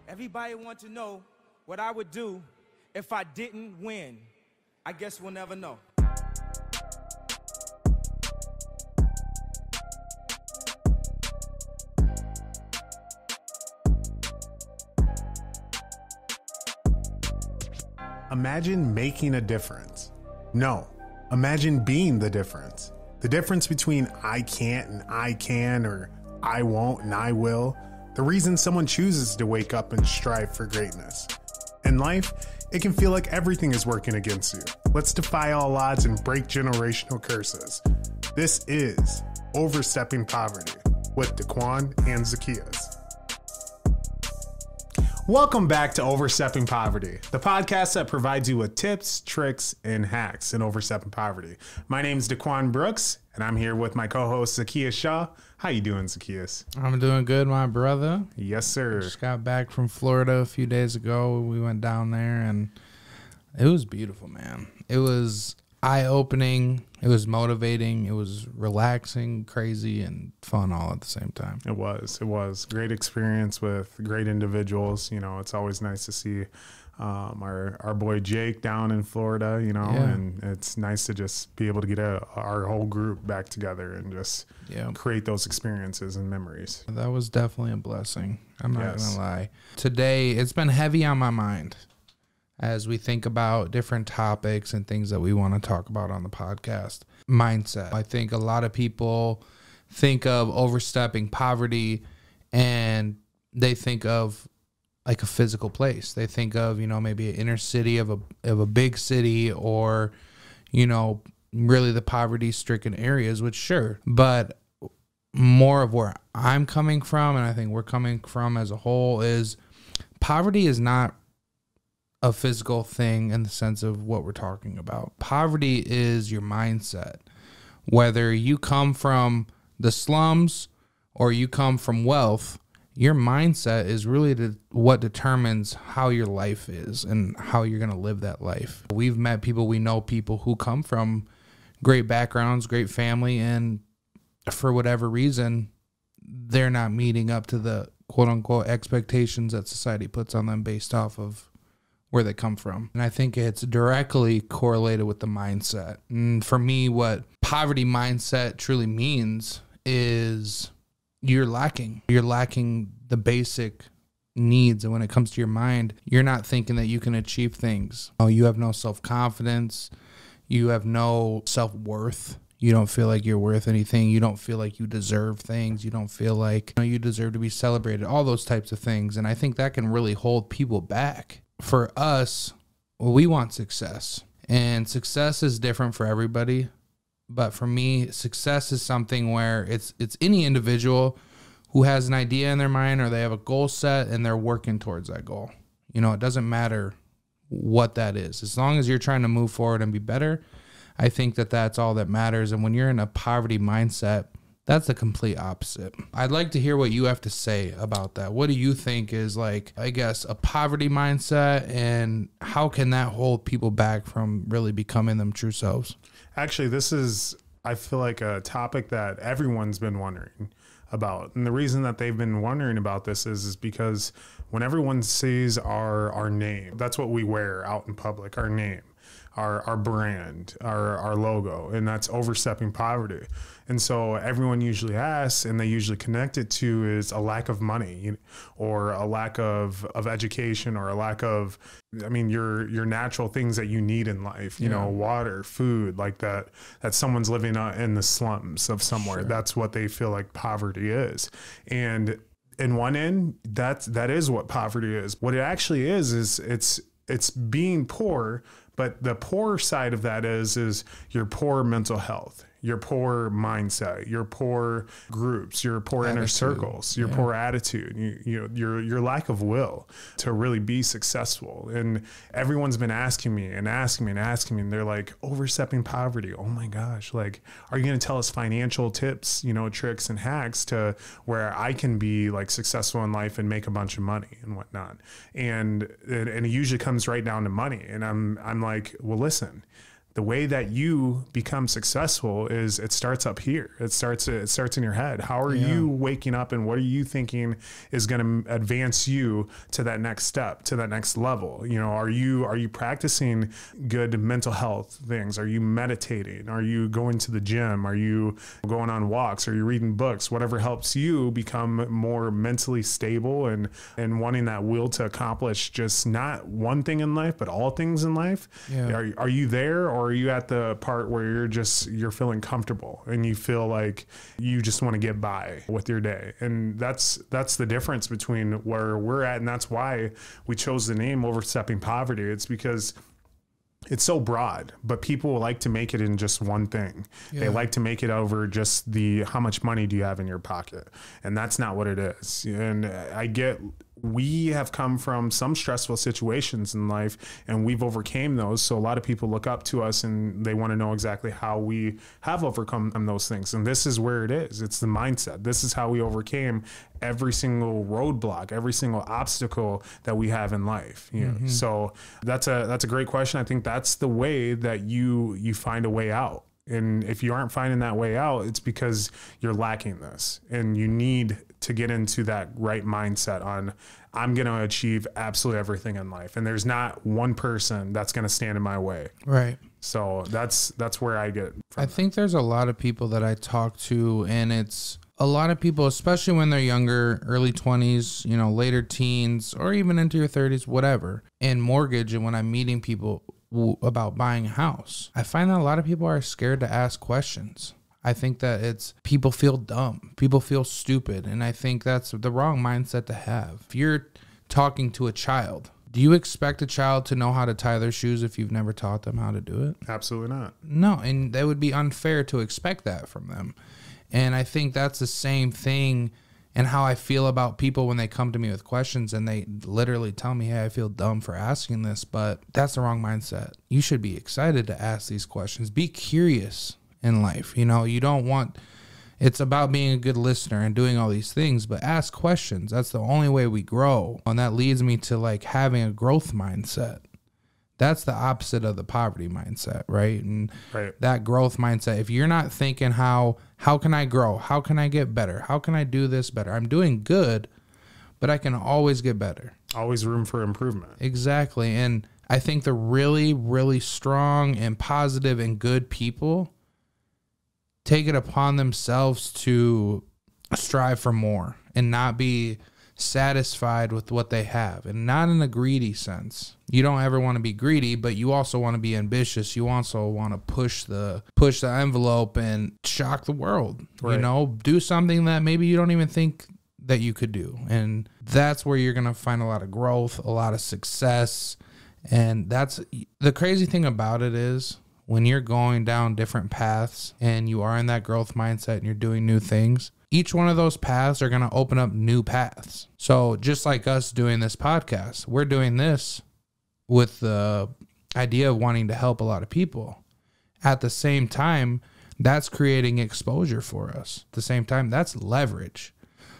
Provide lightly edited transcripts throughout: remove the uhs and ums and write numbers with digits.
Everybody wants to know what I would do if I didn't win. I guess we'll never know. Imagine making a difference. No, imagine being the difference. The difference between I can't and I can, or I won't and I will. The reason someone chooses to wake up and strive for greatness. In life, it can feel like everything is working against you. Let's defy all odds and break generational curses. This is Overstepping Poverty with Daquan and Zachaeus. Welcome back to Overstepping Poverty, the podcast that provides you with tips, tricks, and hacks in overstepping poverty. My name is Daquan Brooks, and I'm here with my co-host Zachaeus Shaw. How you doing, Zachaeus? I'm doing good, my brother. Yes, sir. Just got back from Florida a few days ago. We went down there, and it was beautiful, man. It was eye-opening. It was motivating. It was relaxing, crazy, and fun all at the same time. It was great experience with great individuals. You know, it's always nice to see our boy Jake down in Florida, you know, and it's nice to just be able to get our whole group back together and just create those experiences and memories. That was definitely a blessing. I'm not going to lie. Today, it's been heavy on my mind as we think about different topics and things that we want to talk about on the podcast. Mindset. I think a lot of people think of overstepping poverty and they think of like a physical place. They think of, you know, maybe an inner city of a big city, or, you know, really the poverty-stricken areas, which sure. But more of where I'm coming from, and I think we're coming from as a whole, is poverty is not a physical thing in the sense of what we're talking about. Poverty is your mindset. Whether you come from the slums or you come from wealth, your mindset is really what determines how your life is and how you're going to live that life. We've met people, we know people who come from great backgrounds, great family, and for whatever reason, they're not meeting up to the quote-unquote expectations that society puts on them based off of where they come from. And I think it's directly correlated with the mindset. And for me, what poverty mindset truly means is you're lacking the basic needs. And when it comes to your mind, you're not thinking that you can achieve things. You have no self-confidence. You have no self-worth. You don't feel like you're worth anything. You don't feel like you deserve things. You don't feel like you deserve to be celebrated, all those types of things. And I think that can really hold people back. For us, we want success, and success is different for everybody. But for me, success is something where it's any individual who has an idea in their mind, or they have a goal set and they're working towards that goal. You know, it doesn't matter what that is. As long as you're trying to move forward and be better, I think that that's all that matters. And when you're in a poverty mindset, that's the complete opposite. I'd like to hear what you have to say about that. What do you think is, like, I guess, a poverty mindset, and how can that hold people back from really becoming them true selves? Actually, this is, I feel like, a topic that everyone's been wondering about. And the reason that they've been wondering about this is because when everyone sees our name, that's what we wear out in public, our name, our brand, our logo, and that's overstepping poverty. And so everyone usually asks, and they usually connect it to, is a lack of money, or a lack of education, or a lack of, I mean, your natural things that you need in life, you know, water, food, like that someone's living in the slums of somewhere. Sure. That's what they feel like poverty is. And in one end, that is what poverty is. What it actually is it's being poor. But the poor side of that is your poor mental health, your poor mindset, your poor groups, your poor inner circles, your poor attitude, your lack of will to really be successful. And everyone's been asking me, and they're like, overstepping poverty. Oh my gosh. Like, are you going to tell us financial tips, tricks and hacks to where I can be like successful in life and make a bunch of money and whatnot? And it usually comes right down to money. And I'm like, well, listen, the way that you become successful is it starts up here. It starts in your head. How are you waking up, and what are you thinking is going to advance you to that next step, to that next level? You know, are you practicing good mental health things? Are you meditating? Are you going to the gym? Are you going on walks? Are you reading books? Whatever helps you become more mentally stable and wanting that will to accomplish just not one thing in life, but all things in life. Yeah. Are you there, or are you at the part where you're feeling comfortable and you feel like you just want to get by with your day? And that's the difference between where we're at. And that's why we chose the name Overstepping Poverty. It's because it's so broad, but people like to make it in just one thing. Yeah. They like to make it over just how much money do you have in your pocket? And that's not what it is. And we have come from some stressful situations in life, and we've overcame those. So a lot of people look up to us and they want to know exactly how we have overcome those things. And this is where it is. It's the mindset. This is how we overcame every single roadblock, every single obstacle that we have in life. You know? So that's a great question. I think that's the way that you find a way out. And if you aren't finding that way out, it's because you're lacking this, and you need to get into that right mindset on, I'm going to achieve absolutely everything in life. And there's not one person that's going to stand in my way. Right. So that's where I get from. I think there's a lot of people that I talk to, and it's a lot of people, especially when they're younger, early 20s, you know, later teens, or even into your 30s, whatever, and mortgage. And when I'm meeting people about buying a house, I find that a lot of people are scared to ask questions. I think that people feel dumb, people feel stupid, and I think that's the wrong mindset to have. If you're talking to a child, do you expect a child to know how to tie their shoes if you've never taught them how to do it? Absolutely not. No, and that would be unfair to expect that from them. And I think that's the same thing and how I feel about people when they come to me with questions and they literally tell me, hey, I feel dumb for asking this, but that's the wrong mindset. You should be excited to ask these questions. Be curious in life. You know, it's about being a good listener and doing all these things, but ask questions. That's the only way we grow. And that leads me to like having a growth mindset. That's the opposite of the poverty mindset, right? And that growth mindset, if you're not thinking how can I grow? How can I get better? How can I do this better? I'm doing good, but I can always get better. Always room for improvement. Exactly. And I think the really, really strong and positive and good people take it upon themselves to strive for more and not be satisfied with what they have, and not in a greedy sense. You don't ever want to be greedy, but you also want to be ambitious. You also want to push the envelope and shock the world. Right. You know, do something that maybe you don't even think that you could do. And that's where you're going to find a lot of growth, a lot of success. And that's the crazy thing about it is when you're going down different paths and you are in that growth mindset and you're doing new things, each one of those paths are going to open up new paths. So just like us doing this podcast, we're doing this with the idea of wanting to help a lot of people. At the same time, that's creating exposure for us. At the same time, that's leverage.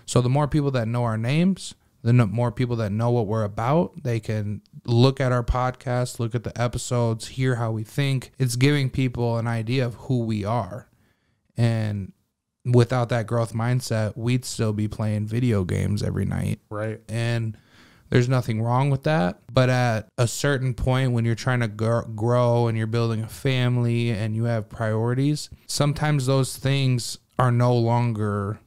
So the more people that know our names, the more people that know what we're about, they can look at our podcast, look at the episodes, hear how we think. It's giving people an idea of who we are. And without that growth mindset, we'd still be playing video games every night. Right. And there's nothing wrong with that. But at a certain point, when you're trying to grow and you're building a family and you have priorities, sometimes those things are no longer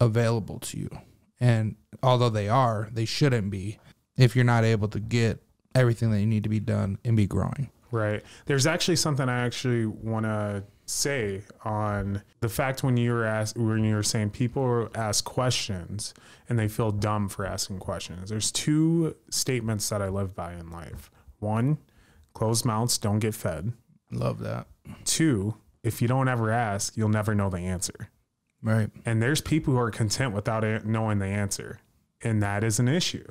available to you. And although they shouldn't be if you're not able to get everything that you need to be done and be growing. Right. There's actually something I actually want to say on the fact when you were saying people ask questions and they feel dumb for asking questions. There's two statements that I live by in life. One, closed mouths don't get fed. Love that. Two, if you don't ever ask, you'll never know the answer. Right. And there's people who are content without knowing the answer. And that is an issue.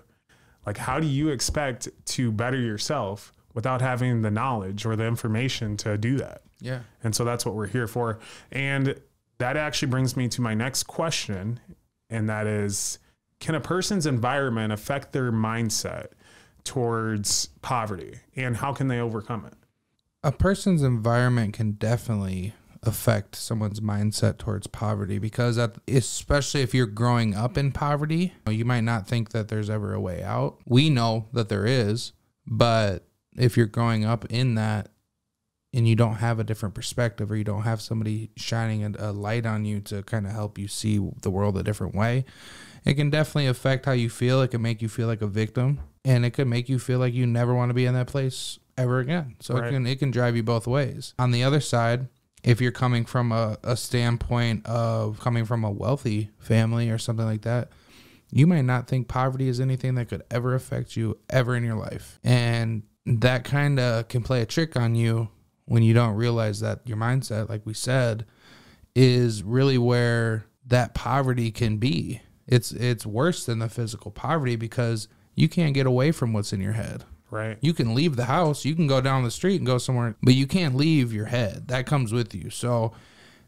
Like, how do you expect to better yourself without having the knowledge or the information to do that? Yeah. And so that's what we're here for. And that actually brings me to my next question. And that is, can a person's environment affect their mindset towards poverty? And how can they overcome it? A person's environment can definitely affect someone's mindset towards poverty, because especially if you're growing up in poverty, you might not think that there's ever a way out. We know that there is, but if you're growing up in that and you don't have a different perspective, or you don't have somebody shining a light on you to kind of help you see the world a different way, it can definitely affect how you feel. It can make you feel like a victim, and it could make you feel like you never want to be in that place ever again. So right. it can drive you both ways. On the other side, if you're coming from a standpoint of coming from a wealthy family or something like that, you might not think poverty is anything that could ever affect you ever in your life. And that kind of can play a trick on you when you don't realize that your mindset, like we said, is really where that poverty can be. It's worse than the physical poverty, because you can't get away from what's in your head. Right. You can leave the house, you can go down the street and go somewhere, but you can't leave your head. That comes with you. So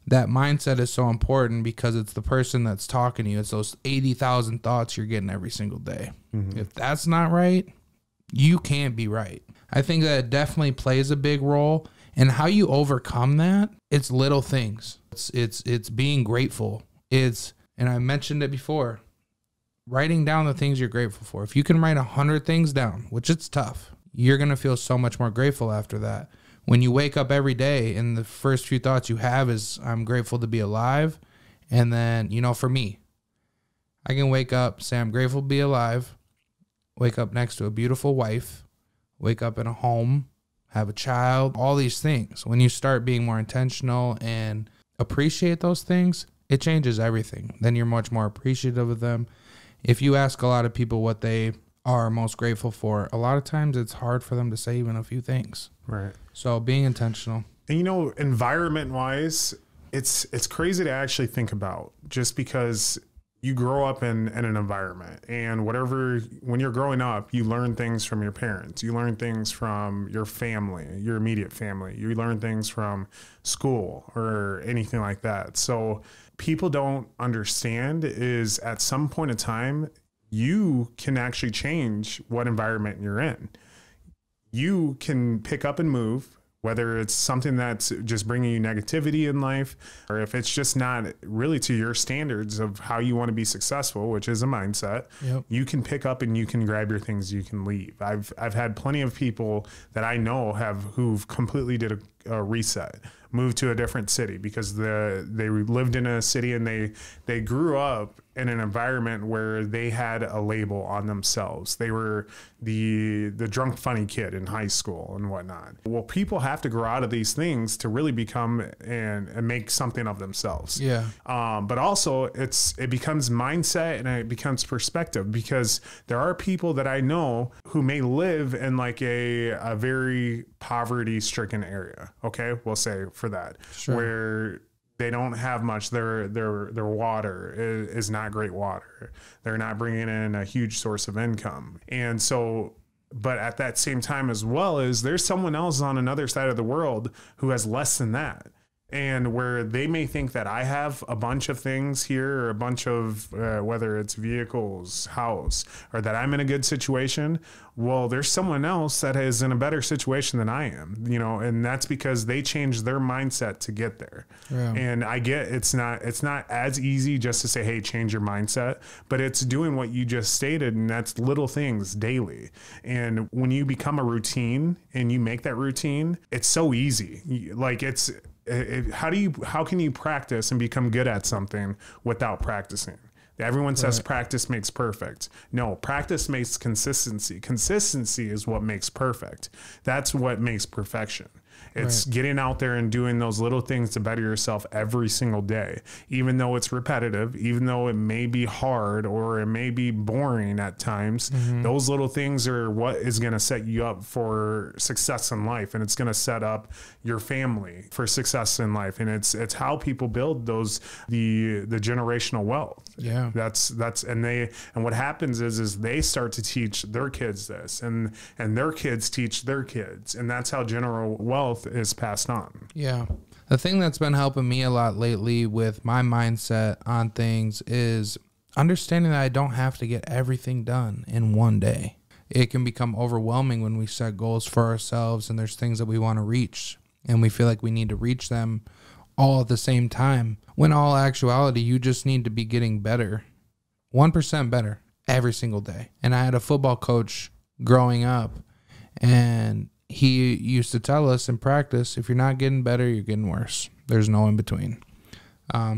that mindset is so important, because it's the person that's talking to you. It's those 80,000 thoughts you're getting every single day. Mm-hmm. If that's not right, you can't be right. I think that it definitely plays a big role. And how you overcome that, it's little things. It's being grateful. And I mentioned it before, writing down the things you're grateful for. If you can write 100 things down, which it's tough, you're going to feel so much more grateful after that. When you wake up every day and the first few thoughts you have is, I'm grateful to be alive. And then, for me, I can wake up, say I'm grateful to be alive, wake up next to a beautiful wife, wake up in a home, have a child, all these things. When you start being more intentional and appreciate those things, it changes everything. Then you're much more appreciative of them. If you ask a lot of people what they are most grateful for, a lot of times it's hard for them to say even a few things. Right. So being intentional. And environment-wise, it's crazy to actually think about, just because you grow up in an environment, and when you're growing up, you learn things from your parents. You learn things from your family, your immediate family. You learn things from school or anything like that. So people don't understand is at some point in time, you can actually change what environment you're in. You can pick up and move, whether it's something that's just bringing you negativity in life, or if it's just not really to your standards of how you want to be successful, which is a mindset. Yep. You can pick up and you can grab your things, you can leave. I've had plenty of people that I know who've completely did a reset, moved to a different city because they lived in a city and they grew up in an environment where they had a label on themselves. They were the drunk funny kid in high school and whatnot. Well, people have to grow out of these things to really become and make something of themselves. Yeah. But also it becomes mindset and it becomes perspective, because there are people that I know who may live in like a very poverty stricken area. Okay. We'll say for that, sure, where they don't have much. Their water is not great water. They're not bringing in a huge source of income. And so, but at that same time as well, is there's someone else on another side of the world who has less than that. And where they may think that I have a bunch of things here, or a bunch of, whether it's vehicles, house, or that I'm in a good situation. Well, there's someone else that is in a better situation than I am, and that's because they changed their mindset to get there. Yeah. And I get it's not as easy just to say, hey, change your mindset, but it's doing what you just stated. And that's little things daily. And when you become a routine and you make that routine, it's so easy. How can you practice and become good at something without practicing? Everyone says practice makes perfect. No, practice makes consistency. Consistency is what makes perfect. That's what makes perfection. It's getting out there and doing those little things to better yourself every single day, even though it's repetitive, even though it may be hard or it may be boring at times. Mm-hmm. Those little things are what is going to set you up for success in life, and it's going to set up your family for success in life. And it's how people build the generational wealth. Yeah, that's and what happens is they start to teach their kids this, and their kids teach their kids, and that's how general wealth is passed on. Yeah. The thing that's been helping me a lot lately with my mindset on things is understanding that I don't have to get everything done in one day. it can become overwhelming when we set goals for ourselves and there's things that we want to reach and we feel like we need to reach them all at the same time. When all actuality, you just need to be getting better, 1% better every single day. And I had a football coach growing up, and he used to tell us in practice, if you're not getting better, you're getting worse. There's no in between.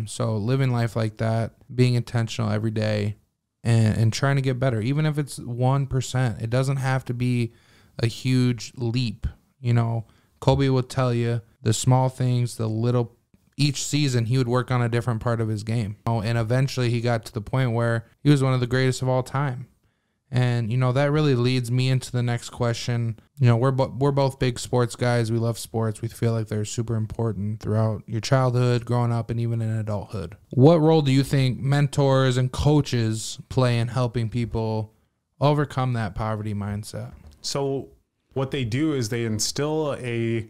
So living life like that, being intentional every day, and trying to get better, even if it's 1%, it doesn't have to be a huge leap. You know, Kobe will tell you the small things, the little, each season he would work on a different part of his game. And eventually he got to the point where he was one of the greatest of all time. And, you know, that really leads me into the next question. You know, we're both big sports guys. We love sports. We feel like they're super important throughout your childhood, growing up, and even in adulthood. What role do you think mentors and coaches play in helping people overcome that poverty mindset? So what they do is they instill a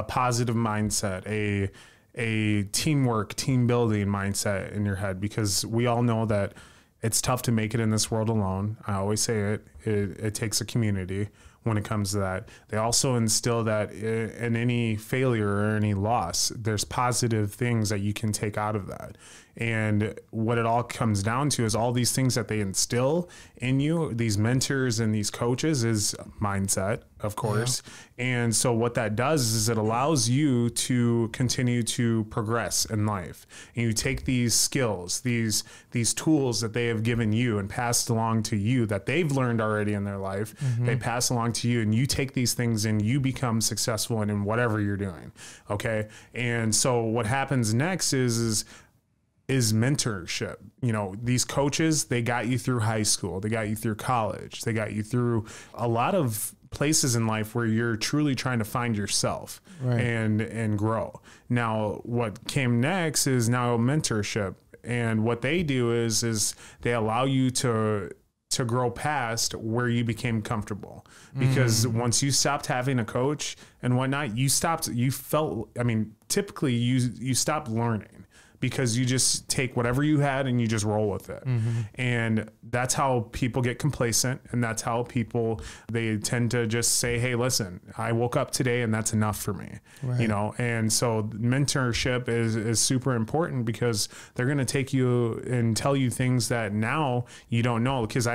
positive mindset, a teamwork, team building mindset in your head, because we all know that it's tough to make it in this world alone. I always say it takes a community when it comes to that. They also instill that in any failure or any loss, there's positive things that you can take out of that. And what it all comes down to is all these things that they instill in you, these mentors and these coaches, is mindset, of course. Yeah. And so what that does is it allows you to continue to progress in life. And you take these skills, these tools that they have given you and passed along to you that they've learned already in their life, they pass along to you, and you take these things and you become successful in whatever you're doing. Okay. And so what happens next is mentorship. You know, these coaches, they got you through high school, they got you through college, they got you through a lot of places in life where you're truly trying to find yourself, right, and grow. Now, what came next is now mentorship. And what they do is they allow you to grow past where you became comfortable, because once you stopped having a coach and whatnot, typically you stopped learning, because you just take whatever you had and you just roll with it. And that's how people get complacent. And that's how they tend to just say, hey, listen, I woke up today and that's enough for me. Right. You know? And so mentorship is super important, because they're going to take you and tell you things that now you don't know. Because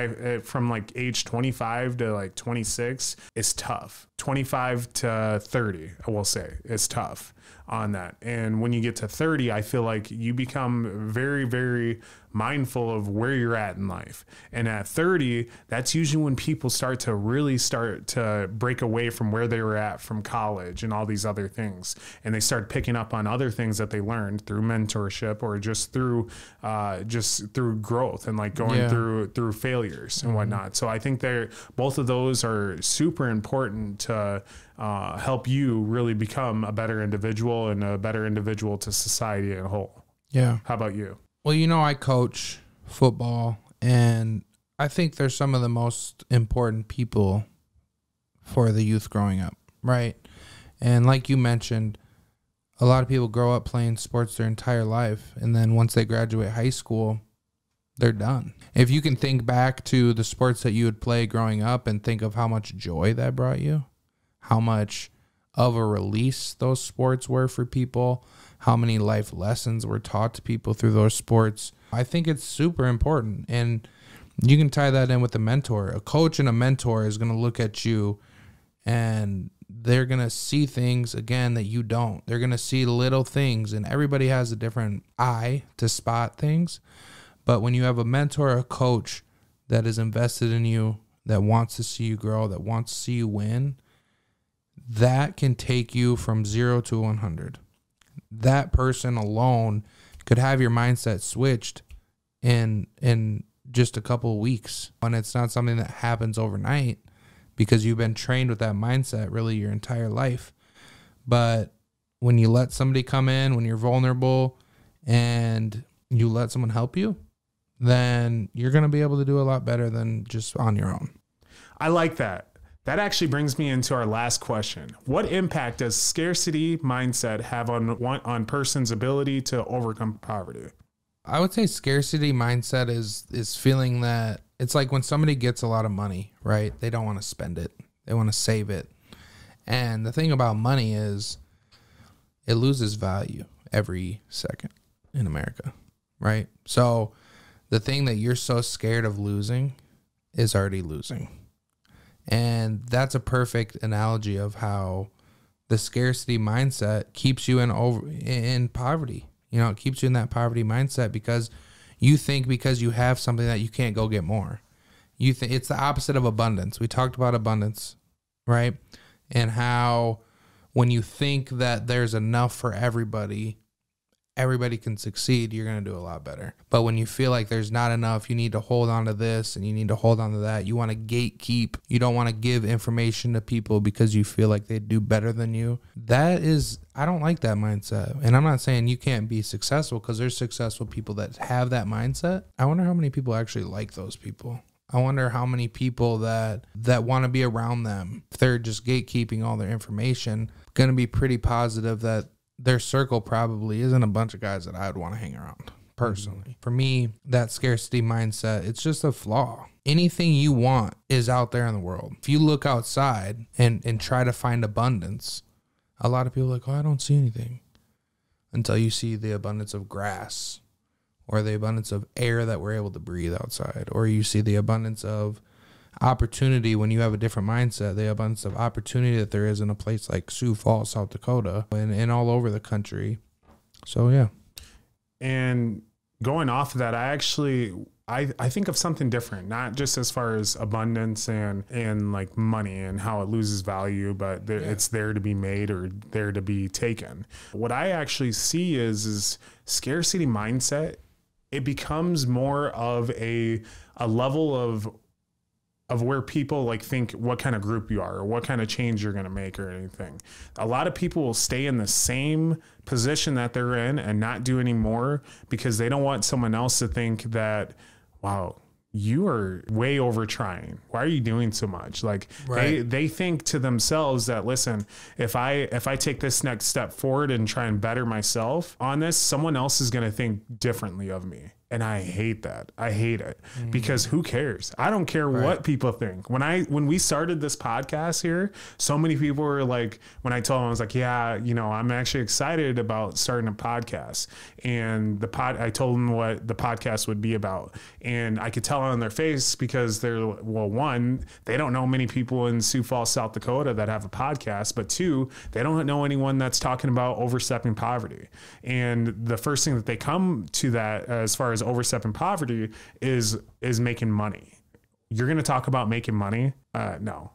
from like age 25 to like 26, it's tough. 25 to 30, I will say, it's tough on that. And when you get to 30, I feel like you become very, very mindful of where you're at in life. And at 30, that's usually when people start to break away from where they were at from college and all these other things. And they start picking up on other things that they learned through mentorship, or just through growth and like going through failures and whatnot. So I think both of those are super important to help you really become a better individual, and a better individual to society as a whole. Yeah. How about you? Well, you know, I coach football, and I think they're some of the most important people for the youth growing up, right? And like you mentioned, a lot of people grow up playing sports their entire life, and then once they graduate high school, they're done. If you can think back to the sports that you would play growing up and think of how much joy that brought you, how much of a release those sports were for people, how many life lessons were taught to people through those sports, I think it's super important. And you can tie that in with a mentor. A coach and a mentor is going to look at you, and they're going to see things, again, that you don't. They're going to see little things, and everybody has a different eye to spot things. But when you have a mentor or a coach that is invested in you, that wants to see you grow, that wants to see you win, that can take you from 0 to 100. That person alone could have your mindset switched in just a couple of weeks. And it's not something that happens overnight, because you've been trained with that mindset really your entire life. But when you let somebody come in, when you're vulnerable and you let someone help you, then you're going to be able to do a lot better than just on your own. I like that. That actually brings me into our last question. What impact does scarcity mindset have on person's ability to overcome poverty? I would say scarcity mindset is feeling that it's like when somebody gets a lot of money, right? They don't want to spend it. They want to save it. And the thing about money is it loses value every second in America, right? So the thing that you're so scared of losing is already losing. And that's a perfect analogy of how the scarcity mindset keeps you in poverty. You know, it keeps you in that poverty mindset because you think because you have something that you can't go get more. You think it's the opposite of abundance. We talked about abundance, right? And how when you think that there's enough for everybody can succeed, you're going to do a lot better. But when you feel like there's not enough, you need to hold on to this and you need to hold on to that. You want to gatekeep. You don't want to give information to people because you feel like they do better than you. I don't like that mindset. And I'm not saying you can't be successful because there's successful people that have that mindset. I wonder how many people actually like those people. I wonder how many people that want to be around them, if they're just gatekeeping all their information, going to be pretty positive that their circle probably isn't a bunch of guys that I would want to hang around personally. For me, that scarcity mindset, it's just a flaw. Anything you want is out there in the world. If you look outside and try to find abundance, a lot of people are like, oh, I don't see anything, until you see the abundance of grass or the abundance of air that we're able to breathe outside, or you see the abundance of opportunity when you have a different mindset, the abundance of opportunity that there is in a place like Sioux Falls, South Dakota, and all over the country. So, yeah. And going off of that, I think of something different, not just as far as abundance and like money and how it loses value, but it's there to be made or there to be taken. What I actually see is scarcity mindset. It becomes more of a level of where people like think what kind of group you are or what kind of change you're going to make or anything. A lot of people will stay in the same position that they're in and not do any more because they don't want someone else to think that, wow, you are way over trying. Why are you doing so much? Like they think to themselves that, listen, if I take this next step forward and try and better myself on this, someone else is going to think differently of me. And I hate that. I hate it because who cares? I don't care what people think. When we started this podcast here, so many people were like, when I told them, I was like, yeah, I'm actually excited about starting a podcast. And I told them what the podcast would be about. And I could tell on their face because one, they don't know many people in Sioux Falls, South Dakota that have a podcast, but two, they don't know anyone that's talking about overstepping poverty. And the first thing that they come to that as far as overstepping poverty is making money. You're going to talk about making money? No,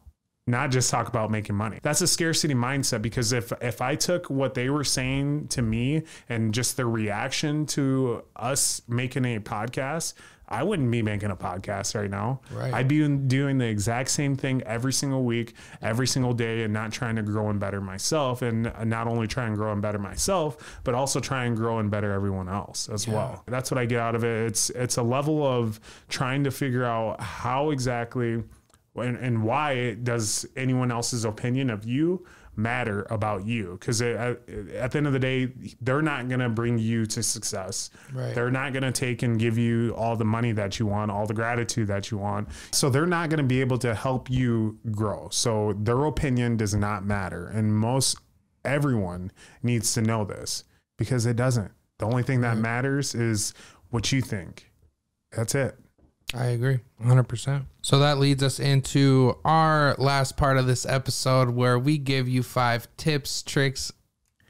not just talk about making money. That's a scarcity mindset, because if I took what they were saying to me and just their reaction to us making a podcast, I wouldn't be making a podcast right now. Right. I'd be doing the exact same thing every single week, every single day, and not trying to grow and better myself, and not only try and grow and better myself, but also try and grow and better everyone else as well. That's what I get out of it. It's a level of trying to figure out how exactly and why does anyone else's opinion of you matter about you, because at the end of the day, they're not going to bring you to success. Right. They're not going to take and give you all the money that you want, all the gratitude that you want. So they're not going to be able to help you grow. So their opinion does not matter. And everyone needs to know this, because it doesn't. The only thing that matters is what you think. That's it. I agree 100%. So that leads us into our last part of this episode, where we give you 5 tips, tricks,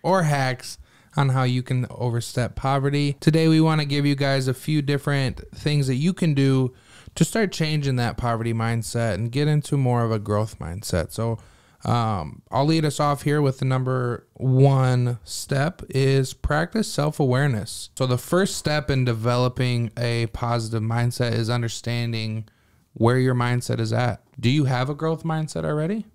or hacks on how you can overstep poverty. Today, we want to give you guys a few different things that you can do to start changing that poverty mindset and get into more of a growth mindset. So I'll lead us off here with the number 1 step is practice self-awareness. So the first step in developing a positive mindset is understanding where your mindset is at. Do you have a growth mindset already?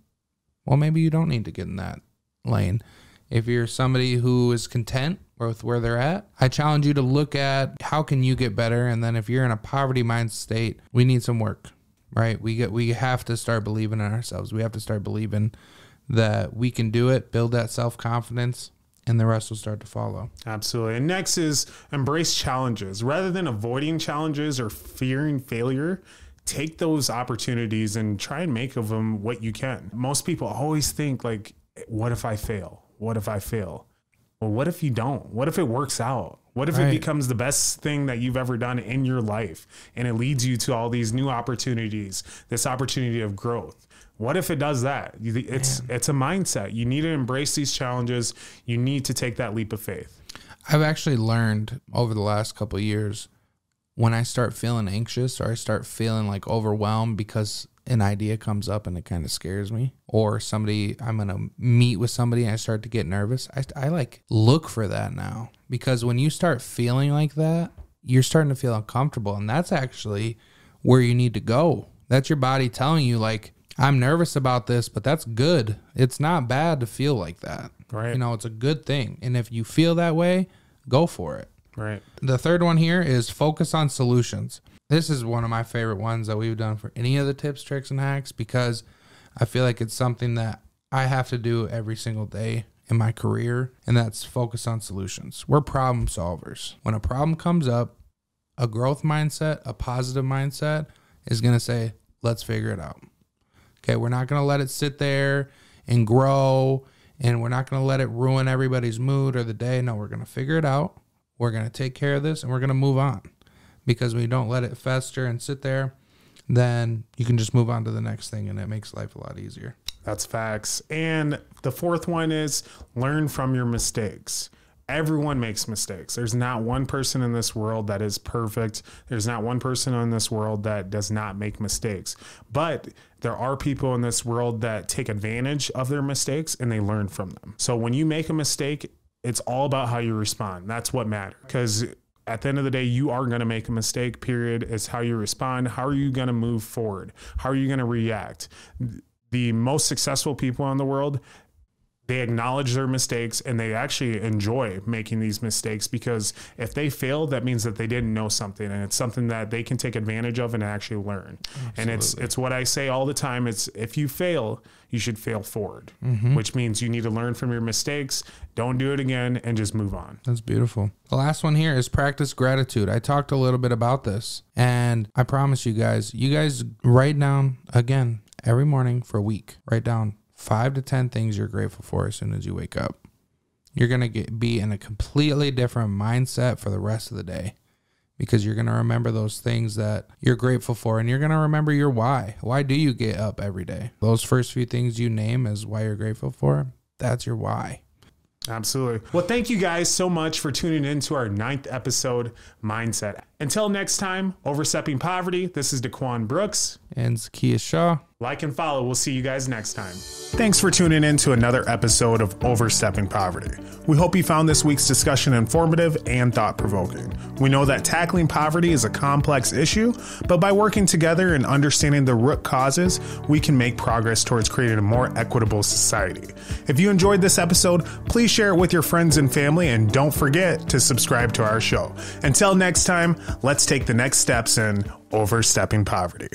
Well, maybe you don't need to get in that lane. If you're somebody who is content with where they're at, I challenge you to look at how can you get better. And then if you're in a poverty mind state, we need some work. Right? We have to start believing in ourselves. We have to start believing that we can do it, build that self-confidence, and the rest will start to follow. Absolutely. And next is embrace challenges. Rather than avoiding challenges or fearing failure, take those opportunities and try and make of them what you can. Most people always think like, what if I fail? What if I fail? Well, what if you don't? What if it works out? What if it becomes the best thing that you've ever done in your life and it leads you to all these new opportunities, this opportunity of growth? What if it does that? It's a mindset. You need to embrace these challenges. You need to take that leap of faith. I've actually learned over the last couple of years, when I start feeling anxious or I start feeling like overwhelmed because an idea comes up and it kind of scares me, or I'm going to meet with somebody and I start to get nervous, I like look for that now, because when you start feeling like that, you're starting to feel uncomfortable. And that's actually where you need to go. That's your body telling you like, I'm nervous about this, but that's good. It's not bad to feel like that. Right. You know, it's a good thing. And if you feel that way, go for it. Right. The third one here is focus on solutions. This is one of my favorite ones that we've done for any of the tips, tricks, and hacks, because I feel like it's something that I have to do every single day in my career, and that's focus on solutions. We're problem solvers. When a problem comes up, a growth mindset, a positive mindset is going to say, let's figure it out. Okay, we're not going to let it sit there and grow, and we're not going to let it ruin everybody's mood or the day. No, we're going to figure it out. We're going to take care of this, and we're going to move on. Because when you don't let it fester and sit there, then you can just move on to the next thing, and it makes life a lot easier. That's facts. And the fourth one is learn from your mistakes. Everyone makes mistakes. There's not one person in this world that is perfect. There's not one person in this world that does not make mistakes. But there are people in this world that take advantage of their mistakes and they learn from them. So when you make a mistake, it's all about how you respond. That's what matters. Because at the end of the day, you are going to make a mistake, period. It's how you respond. How are you going to move forward? How are you going to react? The most successful people in the world, they acknowledge their mistakes and they actually enjoy making these mistakes, because if they fail, that means that they didn't know something, and it's something that they can take advantage of and actually learn. Absolutely. And it's what I say all the time. It's if you fail, you should fail forward, which means you need to learn from your mistakes. Don't do it again and just move on. That's beautiful. The last one here is practice gratitude. I talked a little bit about this, and I promise you guys write down again every morning for a week. Write down 5 to 10 things you're grateful for as soon as you wake up. You're going to be in a completely different mindset for the rest of the day, because you're going to remember those things that you're grateful for, and you're going to remember your why. Why do you get up every day? Those first few things you name as why you're grateful for, that's your why. Absolutely. Well, thank you guys so much for tuning in to our 9th episode, Mindset. Until next time, Overstepping Poverty, this is Daquan Brooks. And Zachaeus Shaw. Like and follow. We'll see you guys next time. Thanks for tuning in to another episode of Overstepping Poverty. We hope you found this week's discussion informative and thought-provoking. We know that tackling poverty is a complex issue, but by working together and understanding the root causes, we can make progress towards creating a more equitable society. If you enjoyed this episode, please share it with your friends and family, and don't forget to subscribe to our show. Until next time, let's take the next steps in Overstepping Poverty.